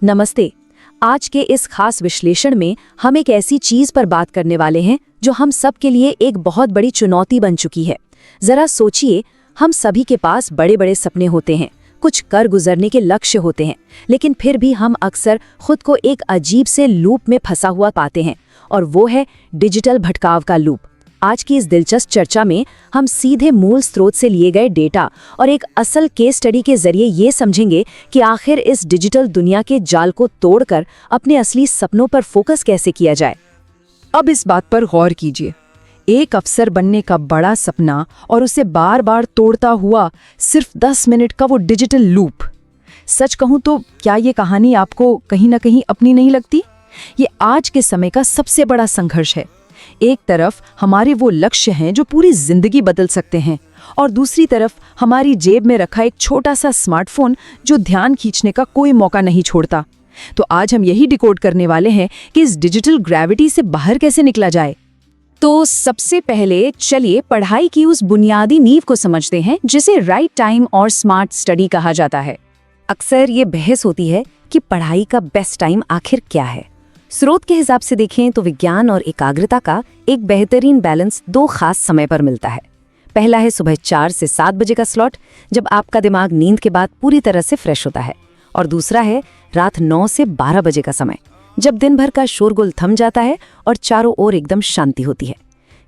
नमस्ते। आज के इस खास विश्लेषण में हम एक ऐसी चीज पर बात करने वाले हैं जो हम सब के लिए एक बहुत बड़ी चुनौती बन चुकी है। जरा सोचिए, हम सभी के पास बड़े बड़े सपने होते हैं, कुछ कर गुजरने के लक्ष्य होते हैं, लेकिन फिर भी हम अक्सर खुद को एक अजीब से लूप में फंसा हुआ पाते हैं, और वो है डिजिटल भटकाव का लूप। आज की इस दिलचस्प चर्चा में हम सीधे मूल स्रोत से लिए गए डेटा और एक असल केस स्टडी के जरिए ये समझेंगे कि आखिर इस डिजिटल दुनिया के जाल को तोड़कर अपने असली सपनों पर फोकस कैसे किया जाए। अब इस बात पर गौर कीजिए, एक अफसर बनने का बड़ा सपना और उसे बार बार तोड़ता हुआ सिर्फ 10 मिनट का वो डिजिटल लूप। सच कहूं तो क्या ये कहानी आपको कहीं ना कहीं अपनी नहीं लगती? ये आज के समय का सबसे बड़ा संघर्ष है। एक तरफ हमारे वो लक्ष्य हैं जो पूरी जिंदगी बदल सकते हैं, और दूसरी तरफ हमारी जेब में रखा एक छोटा सा स्मार्टफोन जो ध्यान खींचने का कोई मौका नहीं छोड़ता। तो आज हम यही डिकोड करने वाले हैं कि इस डिजिटल ग्रेविटी से बाहर कैसे निकला जाए। तो सबसे पहले चलिए पढ़ाई की उस बुनियादी नींव को समझते हैं जिसे राइट टाइम और स्मार्ट स्टडी कहा जाता है। अक्सर ये बहस होती है कि पढ़ाई का बेस्ट टाइम आखिर क्या है। स्रोत के हिसाब से देखें तो विज्ञान और एकाग्रता का एक बेहतरीन बैलेंस दो खास समय पर मिलता है। पहला है सुबह 4 से 7 बजे का स्लॉट, जब आपका दिमाग नींद के बाद पूरी तरह से फ्रेश होता है, और दूसरा है रात 9 से 12 बजे का समय, जब दिन भर का शोरगुल थम जाता है और चारों ओर एकदम शांति होती है।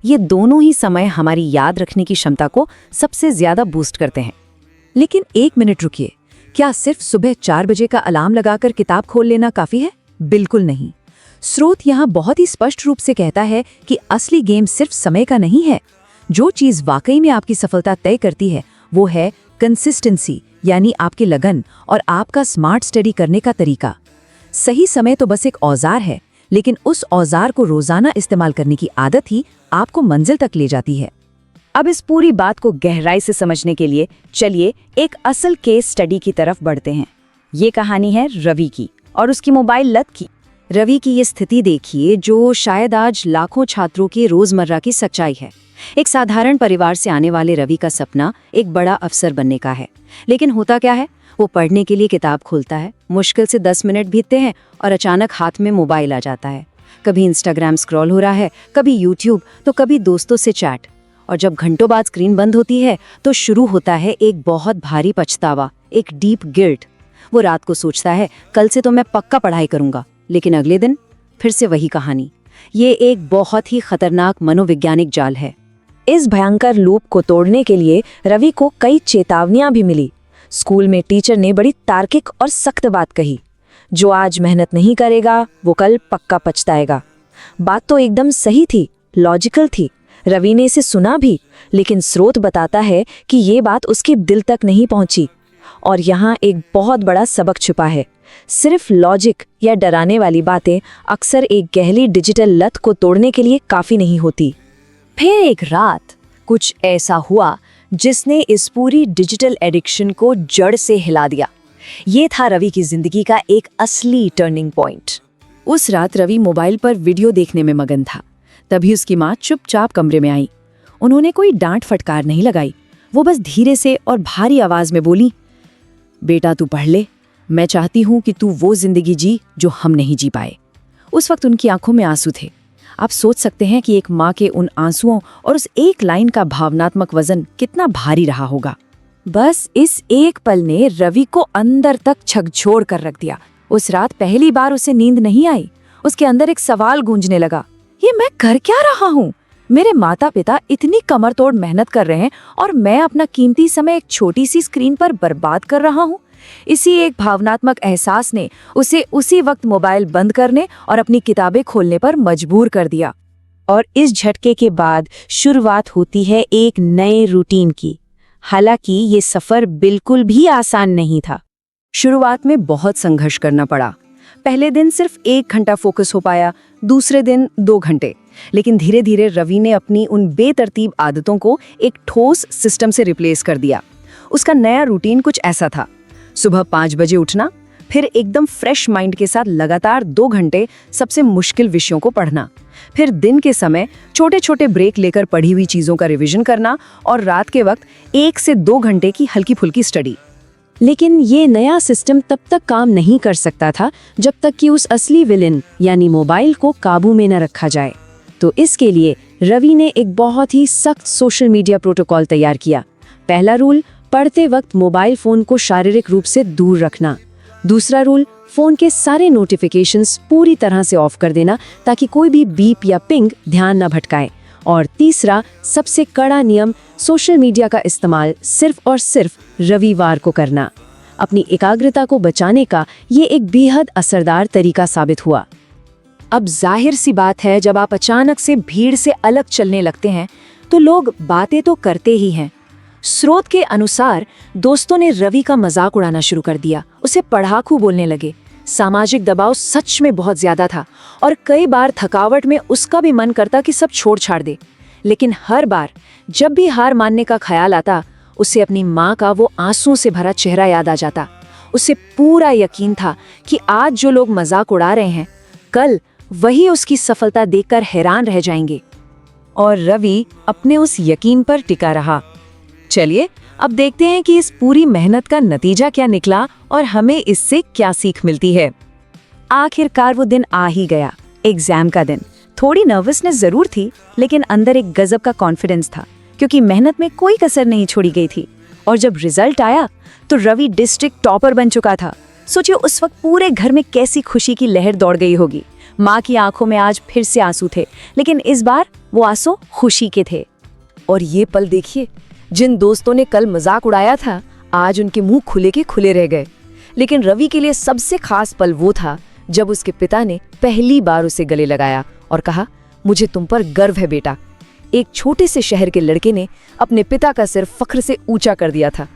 ये दोनों ही समय हमारी याद रखने की क्षमता को सबसे ज्यादा बूस्ट करते हैं। लेकिन एक मिनट रुकिए, क्या सिर्फ सुबह 4 बजे का अलार्म लगाकर किताब खोल लेना काफी है? बिल्कुल नहीं। स्रोत यहाँ बहुत ही स्पष्ट रूप से कहता है कि असली गेम सिर्फ समय का नहीं है। जो चीज वाकई में आपकी सफलता तय करती है वो है कंसिस्टेंसी, यानी आपकी लगन और आपका स्मार्ट स्टडी करने का तरीका। सही समय तो बस एक औजार है, लेकिन उस औजार को रोजाना इस्तेमाल करने की आदत ही आपको मंजिल तक ले जाती है। अब इस पूरी बात को गहराई से समझने के लिए चलिए एक असल केस स्टडी की तरफ बढ़ते हैं। ये कहानी है रवि की और उसकी मोबाइल लत की। रवि की ये स्थिति देखिए जो शायद आज लाखों छात्रों की रोजमर्रा की सच्चाई है। एक साधारण परिवार से आने वाले रवि का सपना एक बड़ा अफसर बनने का है, लेकिन होता क्या है, वो पढ़ने के लिए किताब खोलता है, मुश्किल से 10 मिनट बीतते हैं और अचानक हाथ में मोबाइल आ जाता है। कभी इंस्टाग्राम स्क्रॉल हो रहा है, कभी यूट्यूब, तो कभी दोस्तों से चैट, और जब घंटों बाद स्क्रीन बंद होती है तो शुरू होता है एक बहुत भारी पछतावा, एक डीप गिल्ट। वो रात को सोचता है कल से तो मैं पक्का पढ़ाई करूंगा, लेकिन अगले दिन फिर से वही कहानी। ये एक बहुत ही खतरनाक मनोवैज्ञानिक जाल है। इस भयंकर लूप को तोड़ने के लिए रवि को कई चेतावनियां भी मिली। स्कूल में टीचर ने बड़ी तार्किक और सख्त बात कही, जो आज मेहनत नहीं करेगा वो कल पक्का पछताएगा। बात तो एकदम सही थी, लॉजिकल थी। रवि ने इसे सुना भी, लेकिन स्रोत बताता है कि ये बात उसके दिल तक नहीं पहुंची। और यहाँ एक बहुत बड़ा सबक छुपा है। सिर्फ लॉजिक या डराने वाली बातें अक्सर एक गहरी डिजिटल लत को तोड़ने के लिए काफी नहीं होती। फिर एक रात कुछ ऐसा हुआ जिसने इस पूरी डिजिटल एडिक्शन को जड़ से हिला दिया। ये था रवि की जिंदगी का एक असली टर्निंग पॉइंट। उस रात रवि मोबाइल पर वीडियो देखने में मगन था। तभी उसकी माँ चुपचाप कमरे में आई। उन्होंने कोई डांट फटकार नहीं लगाई, वो बस धीरे से और भारी आवाज में बोली, बेटा तू पढ़ ले, मैं चाहती हूँ कि तू वो जिंदगी जी जो हम नहीं जी पाए। उस वक्त उनकी आंखों में आंसू थे। आप सोच सकते हैं कि एक माँ के उन आंसुओं और उस एक लाइन का भावनात्मक वजन कितना भारी रहा होगा। बस इस एक पल ने रवि को अंदर तक झकझोर कर रख दिया। उस रात पहली बार उसे नींद नहीं आई। उसके अंदर एक सवाल गूंजने लगा, ये मैं कर क्या रहा हूँ? मेरे माता पिता इतनी कमर तोड़ मेहनत कर रहे हैं और मैं अपना कीमती समय एक छोटी सी स्क्रीन पर बर्बाद कर रहा हूँ। इसी एक भावनात्मक एहसास ने उसे उसी वक्त मोबाइल बंद करने और अपनी किताबें खोलने पर मजबूर कर दिया। और इस झटके के बाद शुरुआत होती है एक नए रूटीन की। हालांकि ये सफर बिल्कुल भी आसान नहीं था। शुरुआत में बहुत संघर्ष करना पड़ा। पहले दिन सिर्फ 1 घंटा फोकस हो पाया, दूसरे दिन 2 घंटे। लेकिन धीरे धीरे रवि ने अपनी उन बेतरतीब आदतों को एक ठोस सिस्टम से रिप्लेस कर दिया। उसका नया रूटीन कुछ ऐसा था, सुबह 5 बजे उठना, फिर एकदम फ्रेश माइंड के साथ लगातार 2 घंटे सबसे मुश्किल विषयों को पढ़ना, फिर दिन के समय छोटे छोटे ब्रेक लेकर पढ़ी हुई चीजों का रिवीजन करना, और रात के वक्त 1 से 2 घंटे की हल्की फुल्की स्टडी। लेकिन ये नया सिस्टम तब तक काम नहीं कर सकता था जब तक कि उस असली विलेन यानी मोबाइल को काबू में न रखा जाए। तो इसके लिए रवि ने एक बहुत ही सख्त सोशल मीडिया प्रोटोकॉल तैयार किया। पहला रूल, पढ़ते वक्त मोबाइल फोन को शारीरिक रूप से दूर रखना। दूसरा रूल, फोन के सारे नोटिफिकेशंस पूरी तरह से ऑफ कर देना ताकि कोई भी बीप या पिंग ध्यान न भटकाए। और तीसरा, सबसे कड़ा नियम, सोशल मीडिया का इस्तेमाल सिर्फ और सिर्फ रविवार को करना। अपनी एकाग्रता को बचाने का ये एक बेहद असरदार तरीका साबित हुआ। अब जाहिर सी बात है, जब आप अचानक से भीड़ से अलग चलने लगते हैं तो लोग बातें तो करते ही हैं। स्रोत के अनुसार दोस्तों ने रवि का मजाक उड़ाना शुरू कर दिया, उसे पढ़ाकू बोलने लगे। सामाजिक दबाव सच में बहुत ज्यादा था और कई बार थकावट में उसका भी मन करता कि सब छोड़ छाड़ दे। लेकिन हर बार जब भी हार मानने का ख्याल आता, उसे अपनी माँ का वो आंसू से भरा चेहरा याद आ जाता। उसे पूरा यकीन था कि आज जो लोग मजाक उड़ा रहे हैं, कल वही उसकी सफलता देखकर हैरान रह जाएंगे। और रवि अपने उस यकीन पर टिका रहा। चलिए अब देखते हैं कि इस पूरी मेहनत का नतीजा क्या निकला और हमें इससे क्या सीख मिलती है। आखिरकार वो दिन आ ही गया, एग्जाम का दिन। थोड़ी नर्वसनेस जरूर थी, लेकिन अंदर एक गजब का कॉन्फिडेंस था, क्योंकि मेहनत में कोई कसर नहीं छोड़ी गई थी। और जब रिजल्ट आया तो रवि डिस्ट्रिक्ट टॉपर बन चुका था। सोचिए उस वक्त पूरे घर में कैसी खुशी की लहर दौड़ गई होगी। माँ की आंखों में आज फिर से आंसू थे, लेकिन इस बार वो आंसू खुशी के थे। और ये पल देखिए, जिन दोस्तों ने कल मजाक उड़ाया था, आज उनके मुंह खुले के खुले रह गए। लेकिन रवि के लिए सबसे खास पल वो था जब उसके पिता ने पहली बार उसे गले लगाया और कहा, मुझे तुम पर गर्व है बेटा। एक छोटे से शहर के लड़के ने अपने पिता का सिर फख्र से ऊंचा कर दिया था।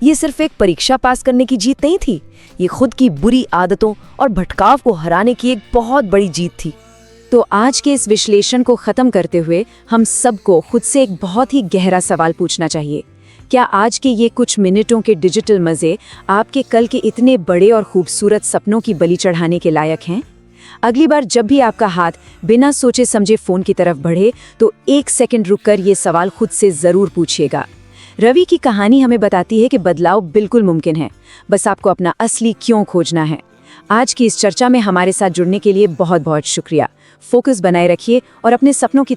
ये सिर्फ एक परीक्षा पास करने की जीत नहीं थी, ये खुद की बुरी आदतों और भटकाव को हराने की एक बहुत बड़ी जीत थी। तो आज के इस विश्लेषण को खत्म करते हुए हम सबको खुद से एक बहुत ही गहरा सवाल पूछना चाहिए। क्या आज के ये कुछ मिनटों के डिजिटल मजे आपके कल के इतने बड़े और खूबसूरत सपनों की बलि चढ़ाने के लायक हैं? अगली बार जब भी आपका हाथ बिना सोचे समझे फोन की तरफ बढ़े, तो 1 सेकंड रुककर ये सवाल खुद से जरूर पूछिएगा। रवि की कहानी हमें बताती है कि बदलाव बिल्कुल मुमकिन है, बस आपको अपना असली क्यों खोजना है। आज की इस चर्चा में हमारे साथ जुड़ने के लिए बहुत बहुत शुक्रिया। फोकस बनाए रखिए और अपने सपनों की